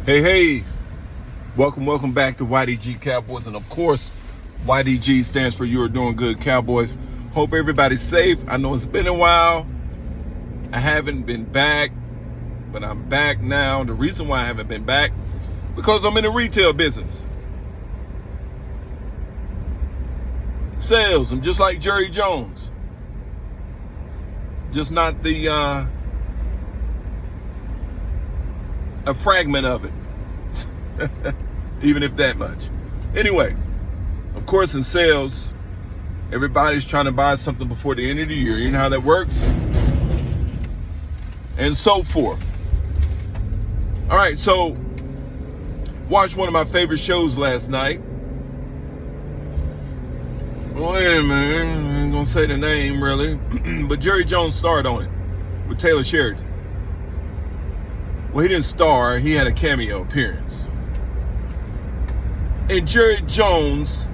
Hey, welcome back to YDG Cowboys. And of course, YDG stands for You're Doing Good Cowboys. Hope everybody's safe. I know it's been a while. I haven't been back, but I'm back now. The reason why I haven't been back, because I'm in the retail business. Sales, I'm just like Jerry Jones. Just not the, a fragment of it. Even if that much. Anyway, of course, in sales, everybody's trying to buy something before the end of the year. You know how that works? And so forth. All right, so watched one of my favorite shows last night. Wait a minute, I ain't gonna say the name really, but Jerry Jones starred on it with Taylor Sheridan. Well, he didn't star, he had a cameo appearance. And Jerry Jones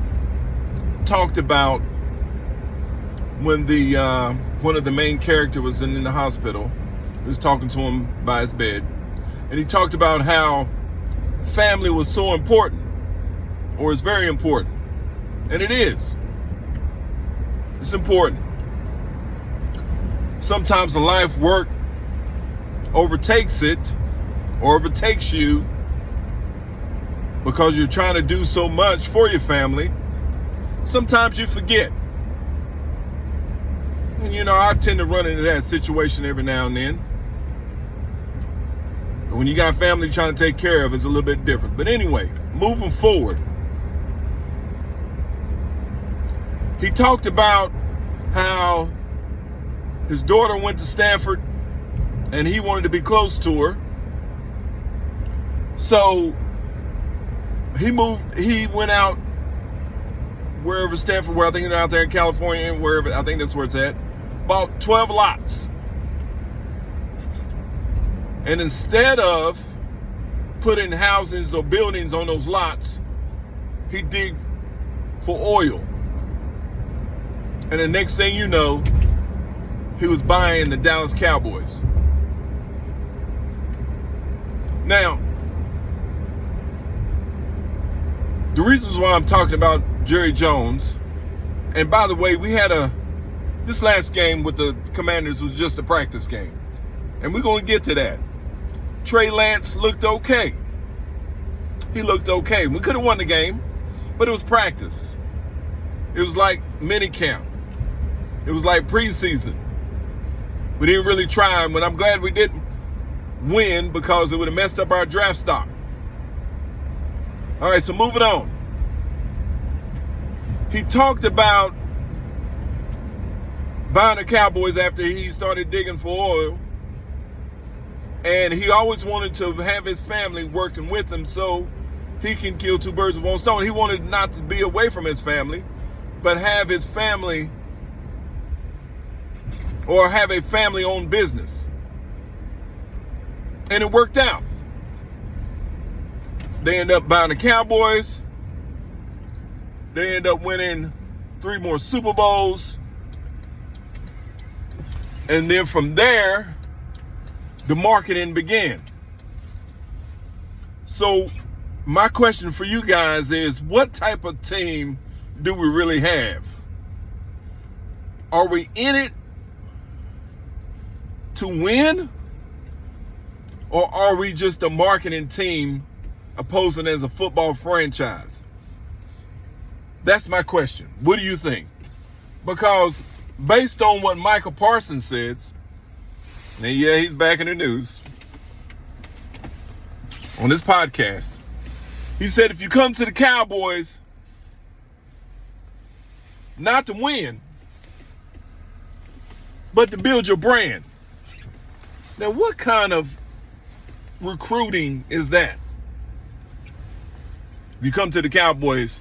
talked about when the one of the main characters was in the hospital. He was talking to him by his bed. And he talked about how family was so important, or is very important. And it is. It's important. Sometimes the life work overtakes it, or overtakes you, because you're trying to do so much for your family. Sometimes you forget. And you know, I tend to run into that situation every now and then. But when you got family trying to take care of, it's a little bit different. But anyway, moving forward. He talked about how his daughter went to Stanford and he wanted to be close to her. So he went out wherever Stanford, where I think they're out there in California, wherever, I think that's where it's at, bought 12 lots. And instead of putting houses or buildings on those lots, he digged for oil. And the next thing you know, he was buying the Dallas Cowboys. Now, the reasons why I'm talking about Jerry Jones, and by the way, this last game with the Commanders was just a practice game. And we're going to get to that. Trey Lance looked okay. He looked okay. We could have won the game, but it was practice. It was like mini camp. It was like preseason. We didn't really try, but I'm glad we didn't win, because it would have messed up our draft stock. All right, so moving on. He talked about buying the Cowboys after he started digging for oil. And he always wanted to have his family working with him so he can kill two birds with one stone. He wanted not to be away from his family, but have his family, or have a family-owned business. And it worked out. They end up buying the Cowboys. They end up winning 3 more Super Bowls. And then from there, the marketing began. So my question for you guys is, what type of team do we really have? Are we in it to win? Or are we just a marketing team opposing as a football franchise? That's my question. What do you think? Because based on what Michael Parsons says, and yeah, he's back in the news on this podcast. He said, if you come to the Cowboys not to win, but to build your brand. Now, what kind of recruiting is that? If you come to the Cowboys,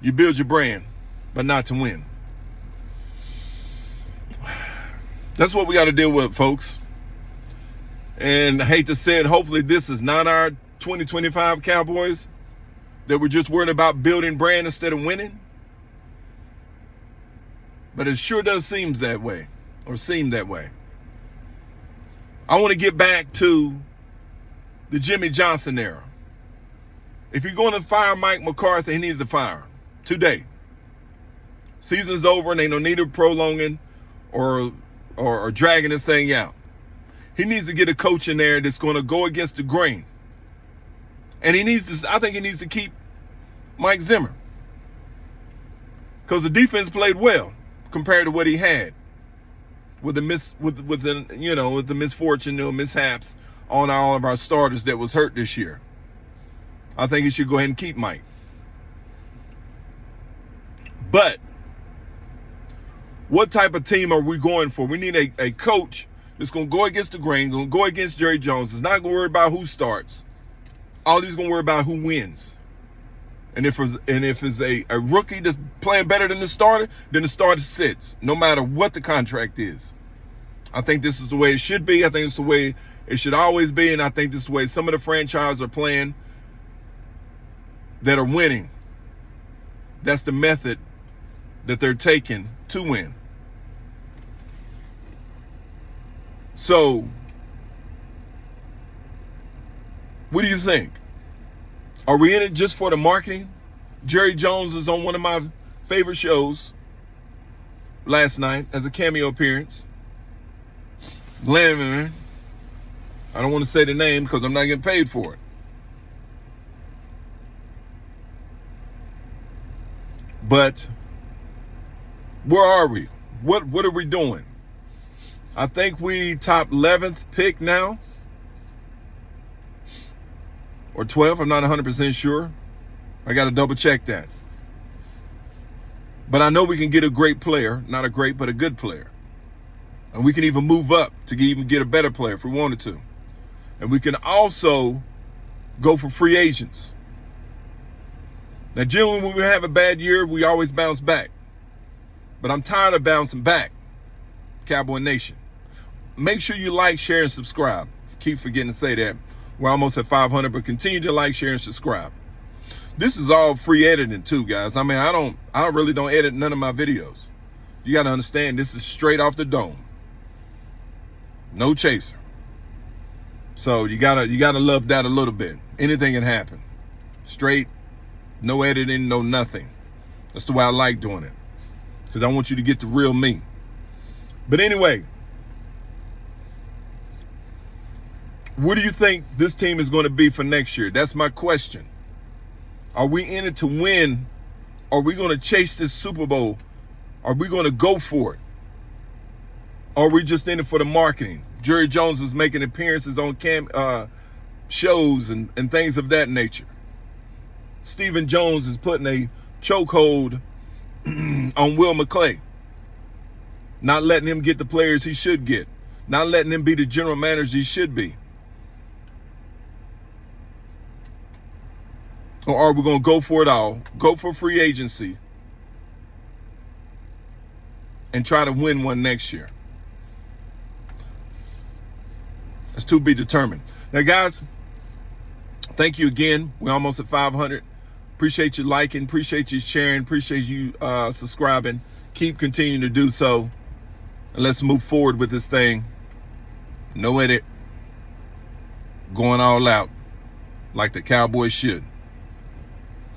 you build your brand, but not to win. That's what we got to deal with, folks. And I hate to say it, hopefully this is not our 2025 Cowboys, that we're just worried about building brand instead of winning. But it sure does seem that way. I want to get back to the Jimmy Johnson era. If you're going to fire Mike McCarthy, he needs to fire him today. Season's over and ain't no need of prolonging or dragging this thing out. He needs to get a coach in there that's going to go against the grain. And I think he needs to keep Mike Zimmer. Because the defense played well compared to what he had with the misfortune or mishaps on all of our starters that was hurt this year. I think he should go ahead and keep Mike. But what type of team are we going for? We need a coach that's going to go against the grain, going to go against Jerry Jones. He's not going to worry about who starts. All he's going to worry about who wins. And if it's a rookie that's playing better than the starter, then the starter sits, no matter what the contract is. I think this is the way it should be. I think it's the way it should always be. And I think this is the way some of the franchises are playing that are winning. That's the method that they're taking to win. So, what do you think? Are we in it just for the marketing? Jerry Jones is on one of my favorite shows last night as a cameo appearance. Lemon. I don't want to say the name because I'm not getting paid for it. But where are we? What are we doing? I think we top 11th pick now. Or 12th, I'm not 100% sure. I got to double check that. But I know we can get a great player. Not a great, but a good player. And we can even move up to even get a better player if we wanted to. And we can also go for free agents. Now, generally, when we have a bad year, we always bounce back. But I'm tired of bouncing back, Cowboy Nation. Make sure you like, share, and subscribe. Keep forgetting to say that. We're almost at 500, but continue to like, share, and subscribe. This is all free editing too, guys. I mean, I really don't edit none of my videos. You got to understand, this is straight off the dome. No chaser. So you gotta love that a little bit. Anything can happen. Straight. No editing, no nothing. That's the way I like doing it. Because I want you to get the real me. But anyway, what do you think this team is going to be for next year? That's my question. Are we in it to win? Are we going to chase this Super Bowl? Are we going to go for it? Or are we just in it for the marketing? Jerry Jones is making appearances on shows and things of that nature. Stephen Jones is putting a chokehold on Will McClay. Not letting him get the players he should get. Not letting him be the general manager he should be. Or are we going to go for it all? Go for free agency. And try to win one next year. That's to be determined. Now, guys, thank you again. We're almost at 500. Appreciate you liking. Appreciate you sharing. Appreciate you subscribing. Keep continuing to do so. And let's move forward with this thing. No edit. Going all out like the Cowboys should.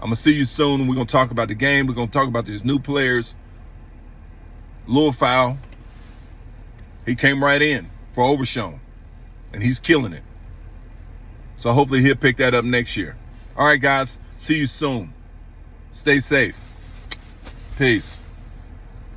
I'm going to see you soon. We're going to talk about the game. We're going to talk about these new players. Lil Fowl. He came right in for Overshown. And he's killing it. So hopefully he'll pick that up next year. All right, guys. See you soon. Stay safe. Peace.